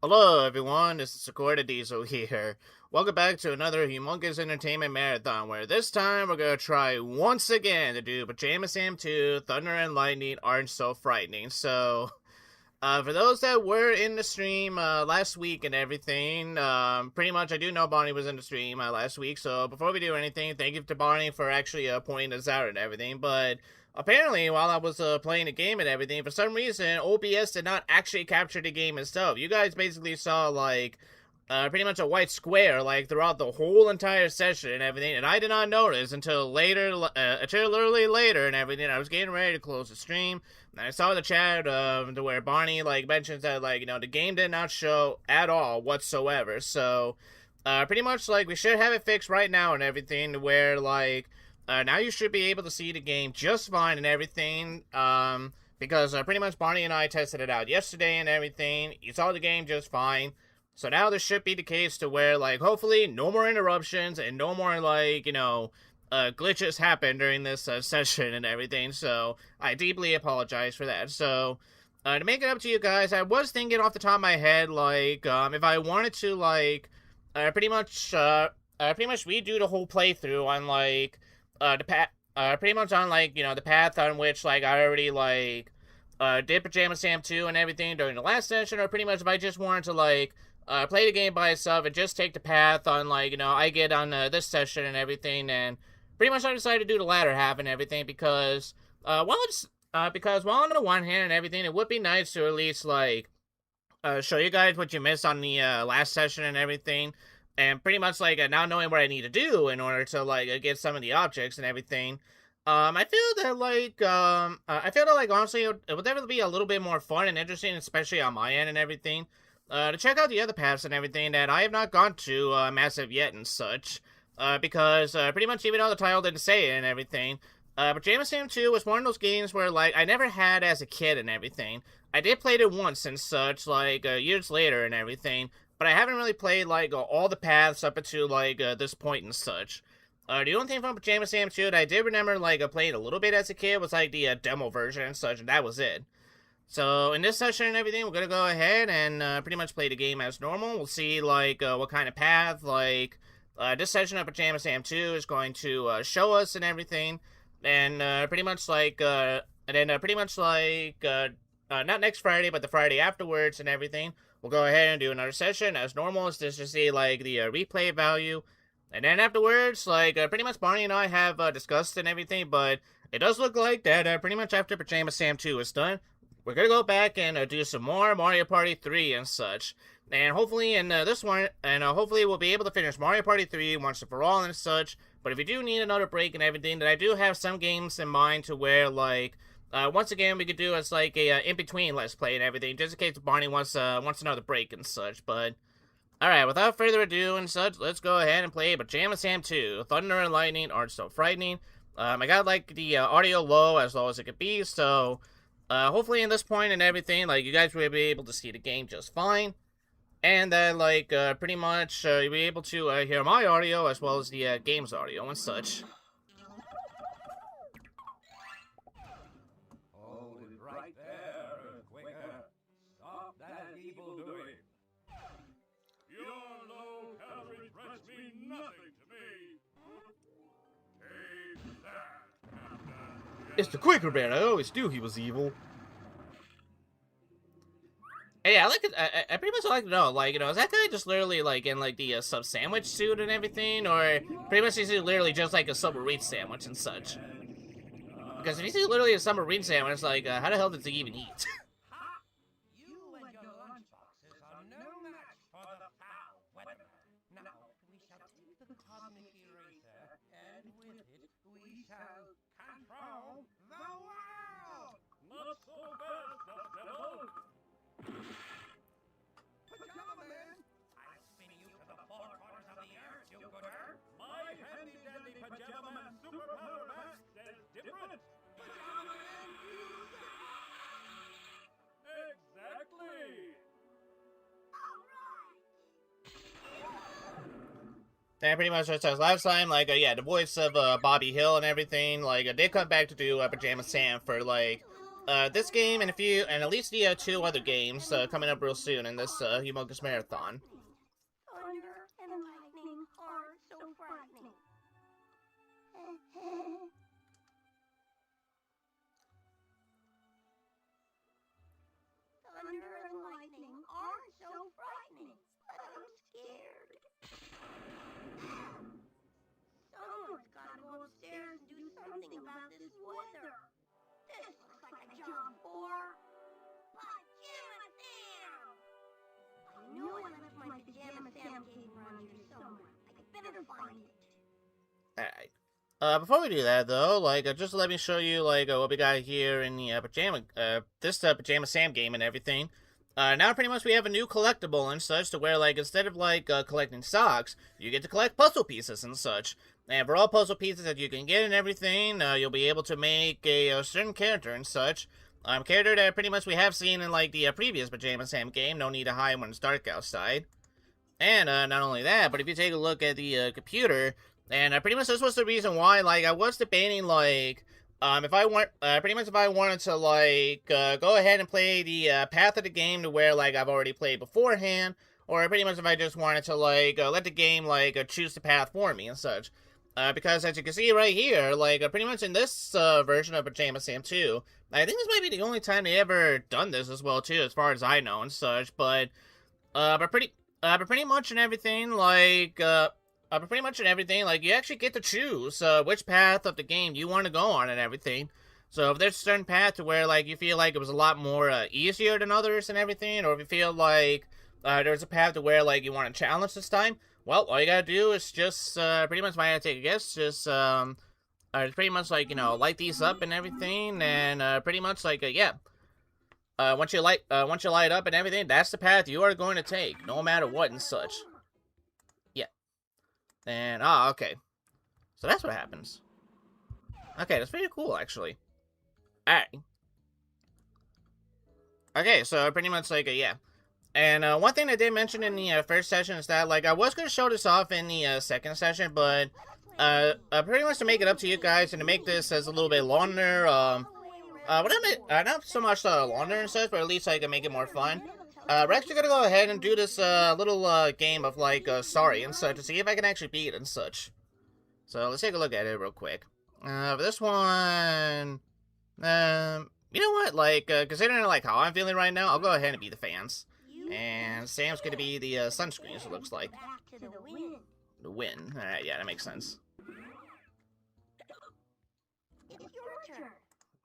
Hello everyone, this is Sakura Diesel here. Welcome back to another Humongous Entertainment Marathon, where this time we're gonna try once again to do Pajama Sam 2, Thunder and Lightning Aren't So Frightening. So, for those that were in the stream last week and everything, pretty much I do know Bonnie was in the stream last week, so before we do anything, thank you to Bonnie for actually pointing this out and everything, but apparently, while I was playing the game and everything, for some reason, OBS did not actually capture the game itself. You guys basically saw, like, pretty much a white square, like, throughout the whole entire session and everything, and I did not notice until later, until literally later and everything. I was getting ready to close the stream, and I saw the chat, to where Barney, like, mentions that, like, you know, the game did not show at all whatsoever, so, pretty much, like, we should have it fixed right now and everything, to where, like, now you should be able to see the game just fine and everything, because pretty much Barney and I tested it out yesterday and everything. You saw the game just fine. So now this should be the case to where, like, hopefully no more interruptions and no more, like, you know, glitches happen during this session and everything. So I deeply apologize for that. So, to make it up to you guys, I was thinking off the top of my head, like, if I wanted to, like, pretty much redo the whole playthrough on, like, pretty much on, like, you know, the path on which, like, I already, like, did Pajama Sam 2 and everything during the last session, or pretty much if I just wanted to, like, play the game by itself and just take the path on, like, you know, I get on this session and everything, and pretty much I decided to do the latter half and everything, because, while on the one hand and everything, it would be nice to at least, like, show you guys what you missed on the, last session and everything, and pretty much, like, now knowing what I need to do in order to, like, get some of the objects and everything, I feel that, like, honestly, it would definitely be a little bit more fun and interesting, especially on my end and everything, to check out the other paths and everything that I have not gone to, massive yet and such, because, pretty much even though the title didn't say it and everything, Pajama Sam 2 was one of those games where, like, I never had as a kid and everything. I did play it once and such, like, years later and everything, but I haven't really played, like, all the paths up until, like, this point and such. The only thing from Pajama Sam 2 that I did remember, like, playing a little bit as a kid was, like, the demo version and such, and that was it. So, in this session and everything, we're gonna go ahead and pretty much play the game as normal. We'll see, like, what kind of path, like, this session of Pajama Sam 2 is going to show us and everything. And pretty much, like, not next Friday, but the Friday afterwards and everything, we'll go ahead and do another session as normal, as just to see, like, the replay value. And then afterwards, like, pretty much Barney and I have discussed and everything, but it does look like that pretty much after Pajama Sam 2 is done, we're gonna go back and do some more Mario Party 3 and such. And hopefully in this one, and hopefully we'll be able to finish Mario Party 3 once and for all and such. But if you do need another break and everything, then I do have some games in mind to where, like, once again, we could do as, like, a in-between Let's Play and everything, just in case Barney wants another break and such, but alright, without further ado and such, let's go ahead and play Pajama Sam 2, Thunder and Lightning Aren't So Frightening. I got, like, the audio low as it could be, so hopefully in this point and everything, like, you guys will be able to see the game just fine, and then, like, pretty much, you'll be able to hear my audio as well as the game's audio and such. It's the Quaker Man. I always knew he was evil. And yeah, I like it. I pretty much like to know, like, you know, is that guy just literally, like, in, like, the sub sandwich suit and everything, or pretty much is he literally just like a submarine sandwich and such? Because if he's literally a submarine sandwich, like, how the hell does he even eat? And pretty much just as last time, like, yeah, the voice of Bobby Hill and everything, like, did come back to do Pajama Sam for, like, this game and at least the 2 other games coming up real soon in this Humongous Marathon. Thunder and lightning are so frightening. Thunder and lightning aren't so frightening, but I'm scared. Someone's gotta go upstairs and do something about this weather. This looks like a job for Pajama Sam! I know I left my Pajama Sam cape around here somewhere. I better find it. Alright. Before we do that, though, like, just let me show you, like, what we got here in the, Pajama Sam game and everything. Now pretty much we have a new collectible and such to where, like, instead of, like, collecting socks, you get to collect puzzle pieces and such. And for all puzzle pieces that you can get and everything, you'll be able to make a certain character and such. Character that pretty much we have seen in, like, the previous Pajama Sam game, No Need to Hide When It's Dark Outside. And, not only that, but if you take a look at the, computer, and pretty much this was the reason why, like, I was debating, like, if I wanted to, like, go ahead and play the, path of the game to where, like, I've already played beforehand, or pretty much if I just wanted to, like, let the game, like, choose the path for me and such. Because as you can see right here, like, pretty much in this, version of Pajama Sam 2, I think this might be the only time they ever done this as well, too, as far as I know and such, but pretty much in everything, like, you actually get to choose which path of the game you want to go on and everything. So if there's a certain path to where, like, you feel like it was a lot more easier than others and everything, or if you feel like there's a path to where, like, you want a challenge this time, well, all you gotta do is just, pretty much, if I had to take a guess, just, pretty much, like, you know, light these up and everything, and pretty much, like, yeah. Once you light up and everything, that's the path you are going to take, no matter what and such. And, okay. So that's what happens. Okay, that's pretty cool, actually. Alright. Okay, so pretty much, like, yeah. And, one thing I did mention in the, first session is that, like, I was going to show this off in the, second session, but, pretty much to make it up to you guys and to make this as a little bit longer, not so much, longer and such, but at least I can make it more fun. We're actually gonna go ahead and do this, little, game of, like, sorry and such to see if I can actually beat it and such. So, let's take a look at it real quick. For this one, you know what, like, considering, like, how I'm feeling right now, I'll go ahead and be the fans. And Sam's gonna be the, sunscreen, so it looks like. The win. Alright, yeah, that makes sense.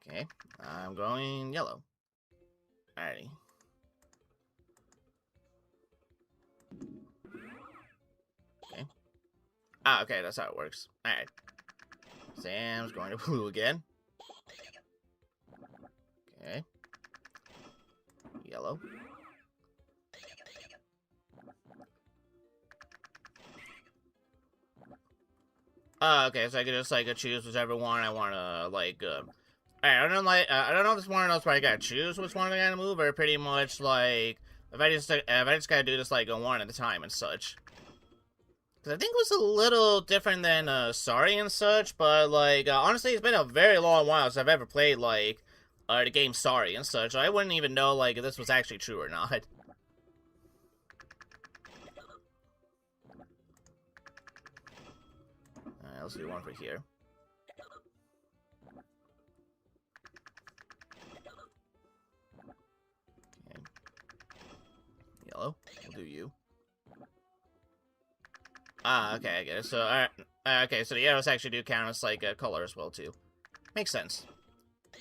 Okay, I'm going yellow. Alrighty. Okay. Ah, okay, that's how it works. Alright. Sam's going to blue again. Okay. Yellow. Okay, so I can just, like, choose whichever one I want to, like, I don't know if this one knows, but I gotta choose which one I gotta move, or pretty much, like, if I just gotta do this, like, one at a time and such. Because I think it was a little different than, Sorry and such, but, like, honestly, it's been a very long while since I've ever played, like, the game Sorry and such, so I wouldn't even know, like, if this was actually true or not. Alright, let's do one for here. Okay. Yellow, we'll do you. Ah, okay, I get it. So, alright. Okay, so the arrows actually do count as, like, a color as well, too. Makes sense.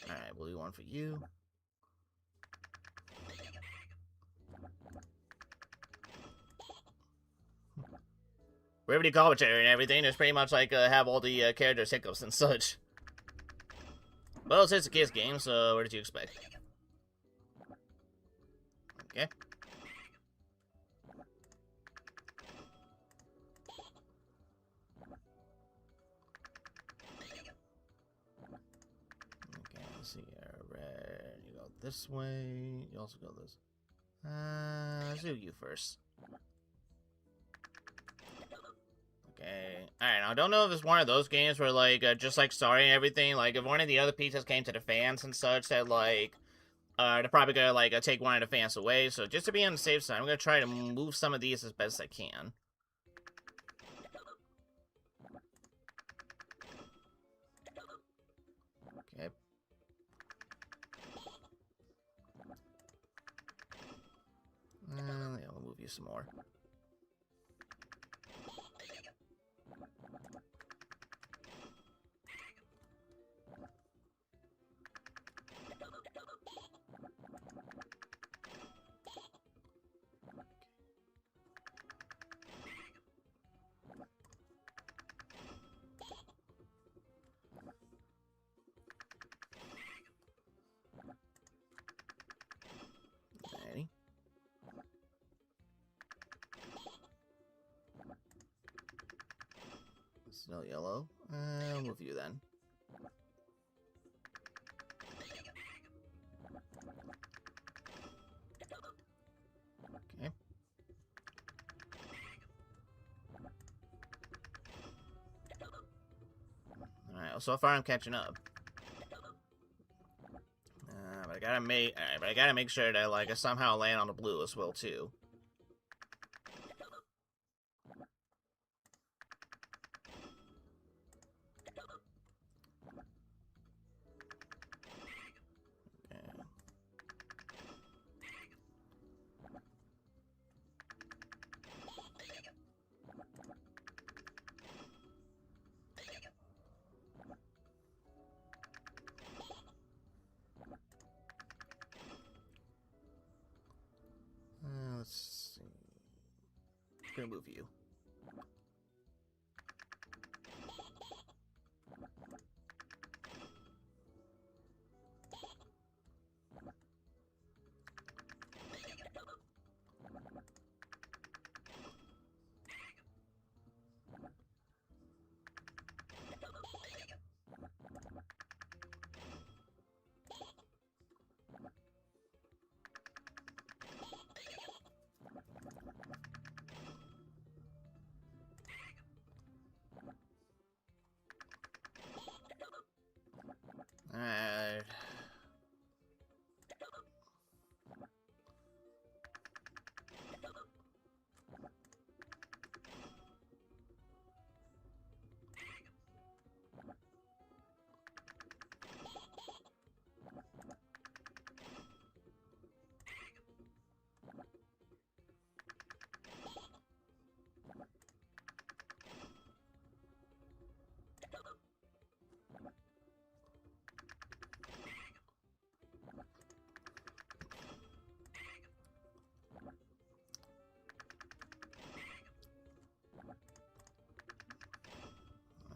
Alright, we'll do one for you. Brevity commentary and everything is pretty much like, have all the, characters' hiccups and such. Well, it's a kids game, so what did you expect? Okay. Okay, let's see here. Red, you go this way. You also go this. Let's do you first. Okay. Alright, I don't know if it's one of those games where, like, just, like, starting everything, like, if one of the other pizzas came to the fans and such, that, like, they're probably gonna, like, take one of the fans away, so just to be on the safe side, I'm gonna try to move some of these as best I can. Okay. Yeah, we'll move you some more. Alrighty. Still yellow. I'll move you then. Okay. Alright, well, so far I'm catching up. But I gotta make sure that, like, I somehow land on the blue as well, too. Okay. Let's see. I'm gonna move you. Alright.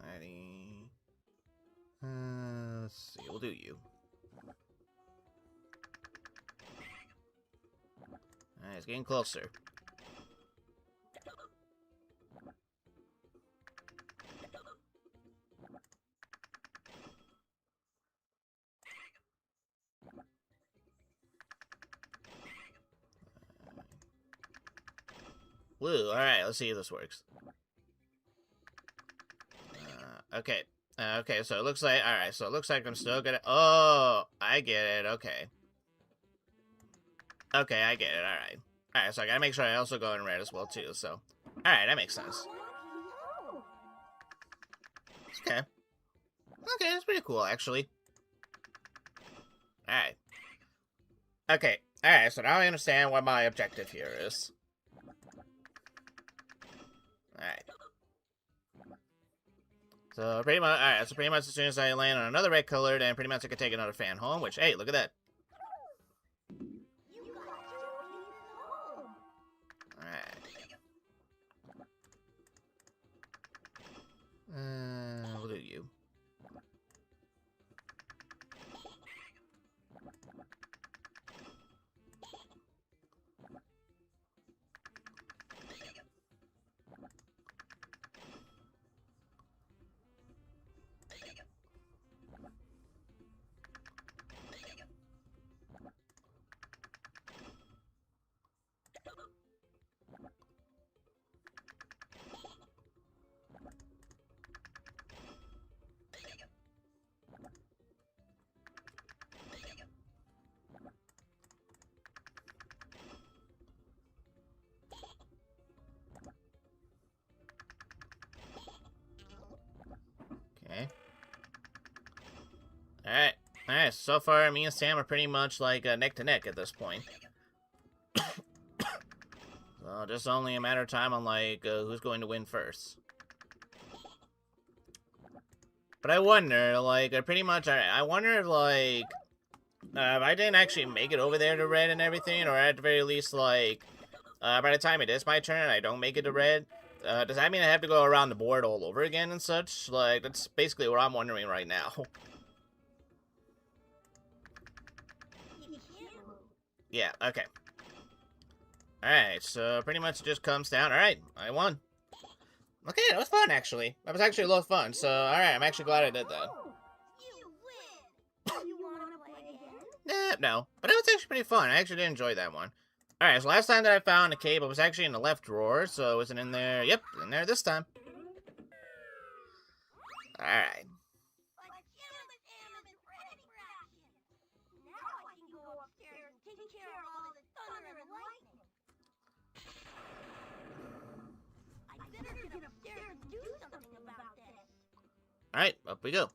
Alrighty. Let's see. We'll do you. Alright, it's getting closer. Blue. Alright, let's see if this works. Okay. Okay, so it looks like... Alright, so it looks like I'm still gonna... Oh, I get it. Okay. Okay, I get it. Alright. Alright, so I gotta make sure I also go in red as well, too, so... Alright, that makes sense. Okay. Okay, that's pretty cool, actually. Alright. Okay. Alright, so now I understand what my objective here is. Alright. So pretty much, alright, so pretty much as soon as I land on another red color, then pretty much I can take another fan home, which, hey, look at that. Alright. We'll do you. Alright, so far me and Sam are pretty much like neck to neck at this point. So just only a matter of time on like who's going to win first. But I wonder, like, I wonder if, like, if I didn't actually make it over there to red and everything, or at the very least, like, by the time it is my turn and I don't make it to red, does that mean I have to go around the board all over again and such? Like, that's basically what I'm wondering right now. Yeah, okay. Alright, so pretty much it just comes down. Alright, I won. Okay, that was fun, actually. That was actually a lot of fun, so alright, I'm actually glad I did that. You win. You wanna play again? No. But it was actually pretty fun. I actually did enjoy that one. Alright, so last time that I found a cape, it was actually in the left drawer, so it wasn't in there. Yep, in there this time. Alright. Pajama Sam is ready for action. Now I can go upstairs and take care of all this thunder and lightning. I better get upstairs and do something about this. Alright, up we go.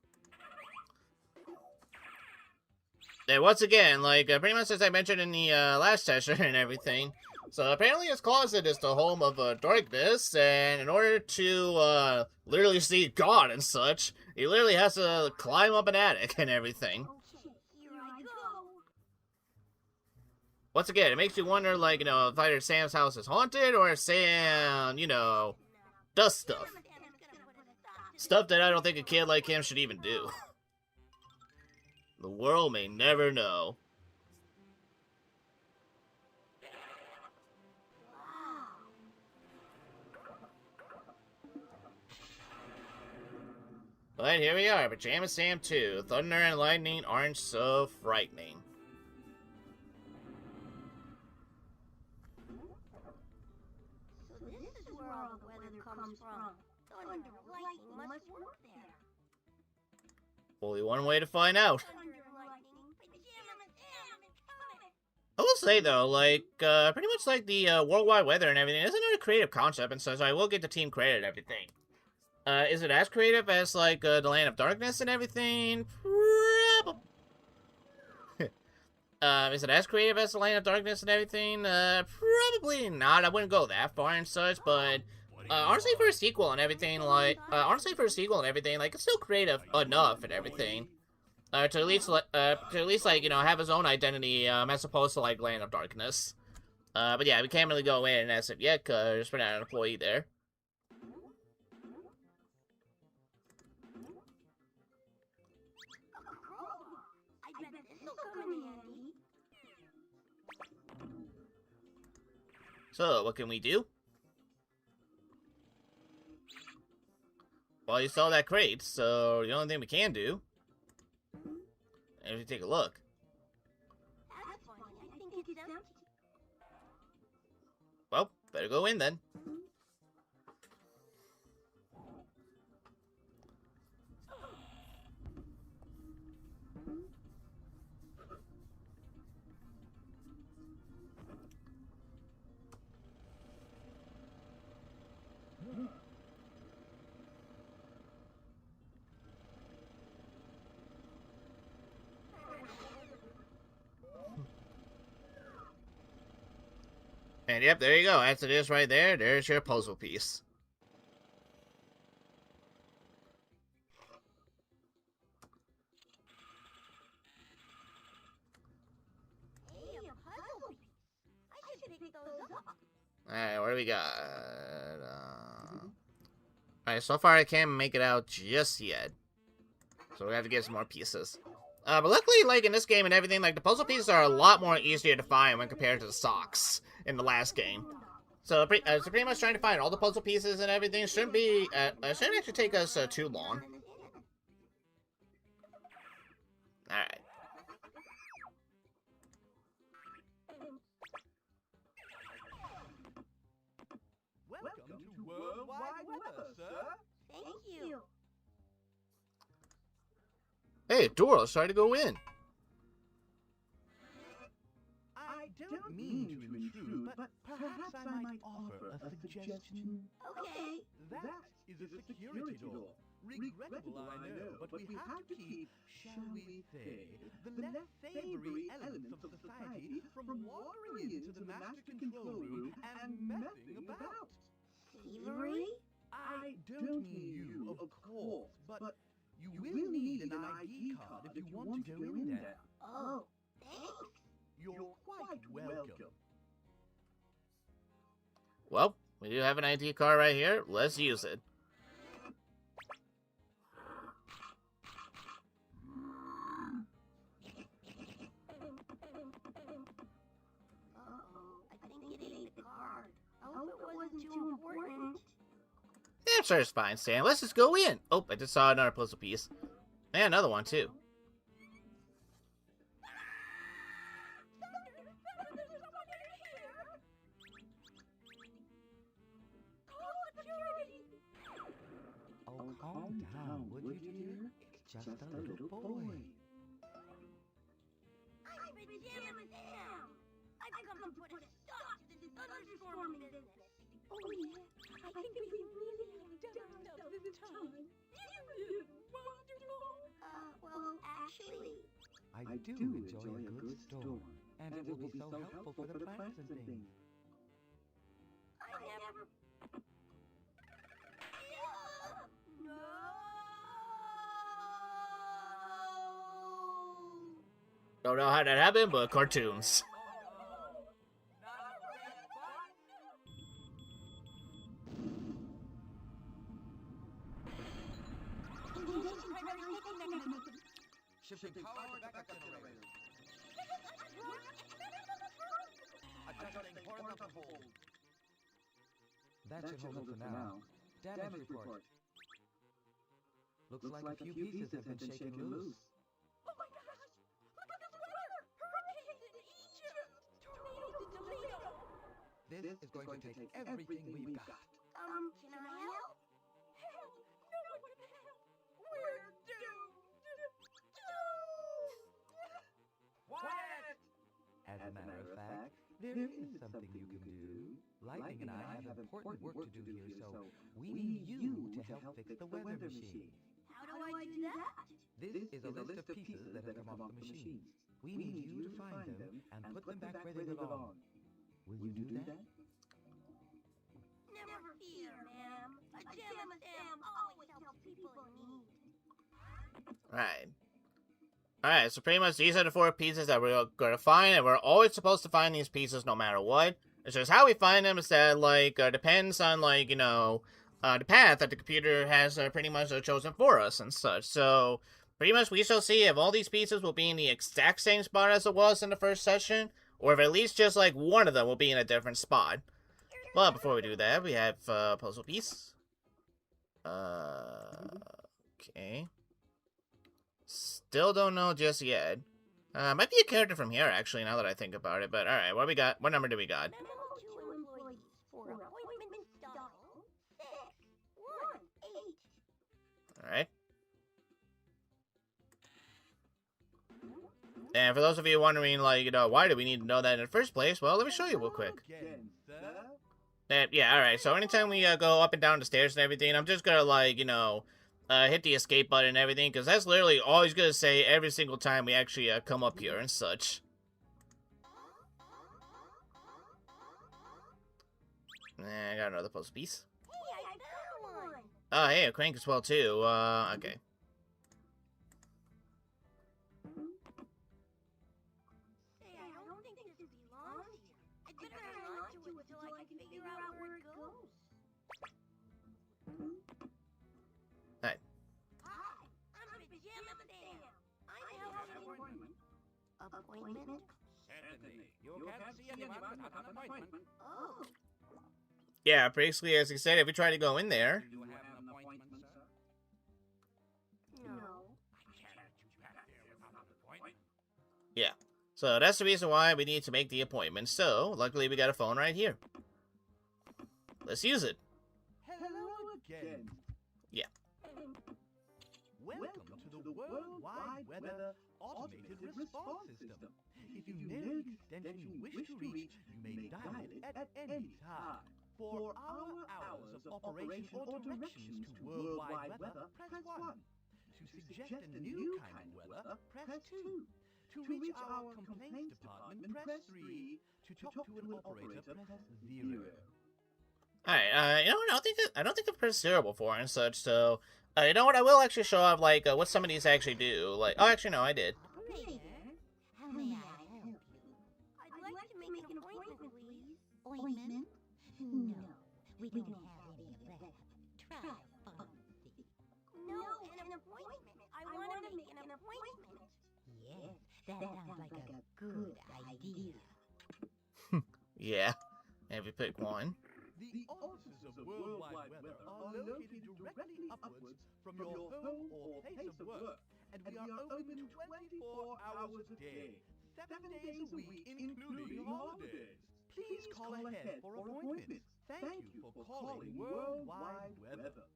And once again, like, pretty much as I mentioned in the last session and everything, so apparently his closet is the home of darkness, and in order to literally see God and such, he literally has to climb up an attic and everything. Okay, here I go. Once again, it makes you wonder, like, if either Sam's house is haunted, or if Sam, does stuff. Pajama Sam is gonna put a stop to Stuff that I don't think a kid like him should even do. The world may never know. Wow. But here we are, Pajama Sam 2. Thunder and lightning aren't so frightening. So this is where all the weather comes from. Thunder and lightning must work there. Only one way to find out. Thunder and lightning. Pajama Sam is coming. I will say though, like, pretty much like the worldwide weather and everything, it's another creative concept, and so I will get the team credit and everything. Is it as creative as, like, the Land of Darkness and everything? Probably. Is it as creative as the Land of Darkness and everything? Probably not. I wouldn't go that far and such, but, honestly for a sequel and everything, like, it's still creative enough and everything. To at least, like, have his own identity, as opposed to, like, Land of Darkness. But yeah, we can't really go in as of yet, because we're not an employee there. A crowbar. I bet this'll come in handy. So, what can we do? Well, you saw that crate, so the only thing we can do is we take a look. That's funny. I think it's empty. Well, better go in then. And yep, there you go. As it is right there, there's your puzzle piece. Hey, a puzzle piece. I should pick those up. Alright, what do we got? Alright, so far I can't make it out just yet. So we have to get some more pieces. But luckily, like, in this game and everything, like, the puzzle pieces are a lot more easier to find when compared to the socks in the last game. So, pretty much trying to find all the puzzle pieces and everything shouldn't actually take us too long. Alright. Welcome to Worldwide Weather, sir. Thank you. Hey, door, let's try to go in. I don't mean to intrude, but perhaps I might offer a suggestion. Okay. That is a security door. Regrettable, I know, but we have to keep, shall we say, the less savory elements of society from wandering into the master control room and messing about. Thievery? I don't mean you, of course, but you will need an ID card if you want to go in there. Oh, thanks. You're quite welcome. Well, we do have an ID card right here. Let's use it. Uh-oh, I think it ate the card. I hope it wasn't too important. Yeah, I'm sure it's fine, Stan. Let's just go in. Oh, I just saw another puzzle piece. And another one, too. Oh, calm down, would you, dear? It's just a little boy. I'm Pajama Sam. I've come to put a stop to this thunderstorming business. Oh yeah, I think we really have done stuff this time. Isn't it wonderful? Well, actually, I do enjoy a good storm, and it will be so helpful for the plants and things. I never... No! Don't know how that happened, but cartoons. Shifting power to backup generator. Adjusting horizontal hold. That should hold it for now. Damage report. Looks like a few pieces have been shaken loose. Oh my gosh! Look at this weather! Hurricanes in Egypt! Tornadoes in Toledo! This is going to take everything we've got. Can I help? Help! No one can help! We're doomed! Quiet! As a matter of fact, there is something you can do. Lightning and I have important work to do here, so we need you to help fix the weather machine. How do I do that? This is a list of pieces that have come off the machine. We need you to find them and put them back where they belong. Will you do that? Never fear, ma'am. Pajama Sam always helps people in need. Alright, so pretty much these are the 4 pieces that we're going to find, and we're always supposed to find these pieces no matter what. It's just how we find them is that, like, depends on, like, you know, the path that the computer has pretty much chosen for us and such. So, pretty much we shall see if all these pieces will be in the exact same spot as it was in the first session, or if at least just, like, one of them will be in a different spot. But before we do that, we have puzzle piece. Okay. Still don't know just yet. Might be a character from here, actually, now that I think about it. But, alright, what we got? What number do we got? Memo to employees for appointment style 618. Alright. And for those of you wondering, like, you know, why do we need to know that in the first place? Well, let me show you real quick. Again, sir. Yeah, alright, so anytime we go up and down the stairs and everything, I'm just gonna, like, you know, hit the escape button and everything, because that's literally all he's gonna say every single time we actually come up here and such. I got another puzzle piece. Hey, I found one! Oh, hey, a crank as well, too. Okay. Hey, I don't think this belongs here. I'd better hang on to it until I can figure out where it goes. Hi. Hi, I'm Pajama Sam. I have an appointment. Appointment? Certainly. You can't see anyone without an appointment. Oh. Yeah, basically, as he said, if we try to go in there... Do you have an appointment, sir? No. I can't let you back there without an appointment. Yeah. So that's the reason why we need to make the appointment. So, luckily we got a phone right here. Let's use it. Hello again. Yeah. Welcome to the Worldwide Weather Automated Response System. If you know the extension you wish to reach, you may dial it at any time. For our hours of operation or directions to worldwide weather, press 1. To suggest a new kind of weather, press 2. To reach our complaints department, press 3. To talk to an operator, press 0. Alright, you know what? I don't think I've pressed 0 before and such, so... you know what? I will actually show off, like, what some of these actually do. Like, oh, actually, no, I did. Operator, how may I help you? I'd like to make an appointment, please. Ointment? No, we don't have any of that. Try a pharmacy. No, an appointment. I want to make an appointment. Yes, that sounds like a good idea. Yeah. Maybe pick one. The offices of worldwide weather are located directly upwards from your home or place of work, and we are open 24 hours a day, 7 days a week, including holidays. Please call ahead for appointments. Thank you for calling Worldwide Weather.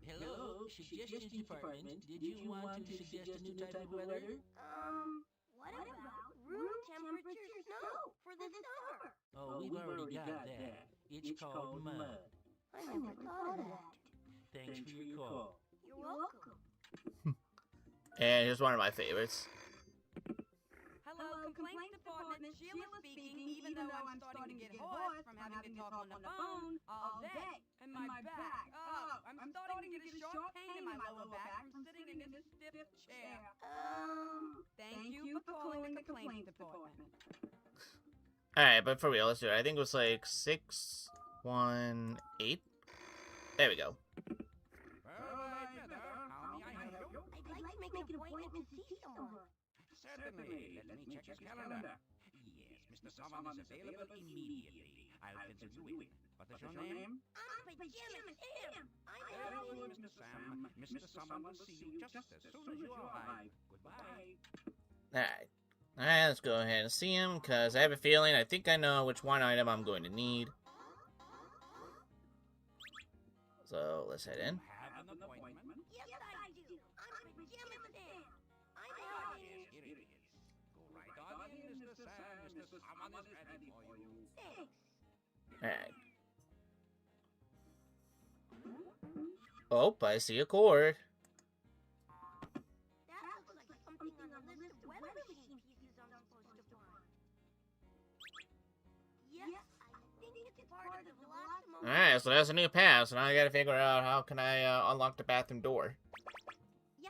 Hello, Suggestions Department. Did you want to suggest a new type of weather? What about room temperature snow for the summer? Oh, we've already got that. It's called mud. I never thought of that. Thanks for your call. You're welcome. And here's one of my favorites. Hello, Complaints Department. Sheila speaking, even though I'm starting to get hoarse from having to talk on the phone all day. And my back. Oh, I'm starting to get a sharp pain in my lower back from sitting in this stiff chair. Thank you for calling the Complaints Department. Alright, but for real, let's do it. I think it was like 618. There we go. Worldwide weather, how may I help you? I'd like to make an appointment to see someone. Certainly. Let me check his calendar. Yes, Mr. Summon is available immediately. I'll pencil you in. What is your name? I'm Pajama Sam. Very good, Mr. Sam. Mr. Summon will see you just as soon as you arrive. Goodbye. Alright. Alright, let's go ahead and see him, because I have a feeling I think I know which one item I'm going to need. So, let's head in. Have an appointment? Yes, I do. I'm Pajama Sam. I'm Ah, ready. yes, here it is. Go right on in, Mr. Sam. Mr. Summon is ready for you. Thanks. Alright. Oh, I see a cord. That looks like something on the list of weather machine pieces I'm supposed to find. Yes, I think it's part of the Velocimo. Alright, so that's a new pass, and I gotta figure out how can I unlock the bathroom door. Yeah.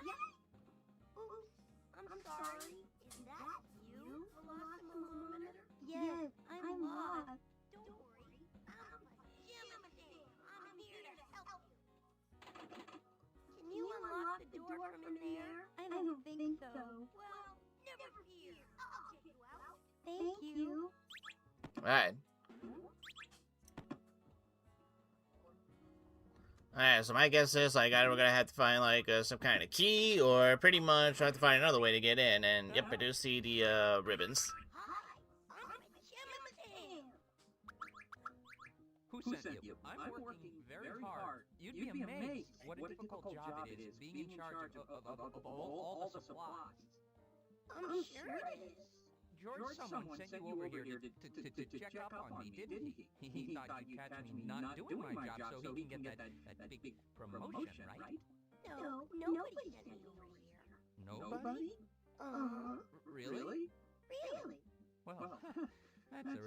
Oops. I'm sorry. Is that you, Velocimo? Yes, I'm lost. Don't worry. I'm Pajama Sam. I'm here to help you. Can you unlock the door from in there? I don't think so. Well, never fear. I'll get you out. Thank you. Alright. Alright, so my guess is, like, either we're gonna have to find, like, some kind of key, or pretty much have to find another way to get in, and, yep, I do see the, ribbons. Hi, I'm Pajama Sam. Who sent you? I'm working very hard. You'd be amazed what a difficult job it is being in charge of all the supplies. I'm sure it is. George, someone sent you over here to check up on me, didn't he? He thought you'd catch me not doing my job so he can get that big promotion, right? No, nobody sent me over here. Nobody? Uh-huh. Really? Really? Well, that's a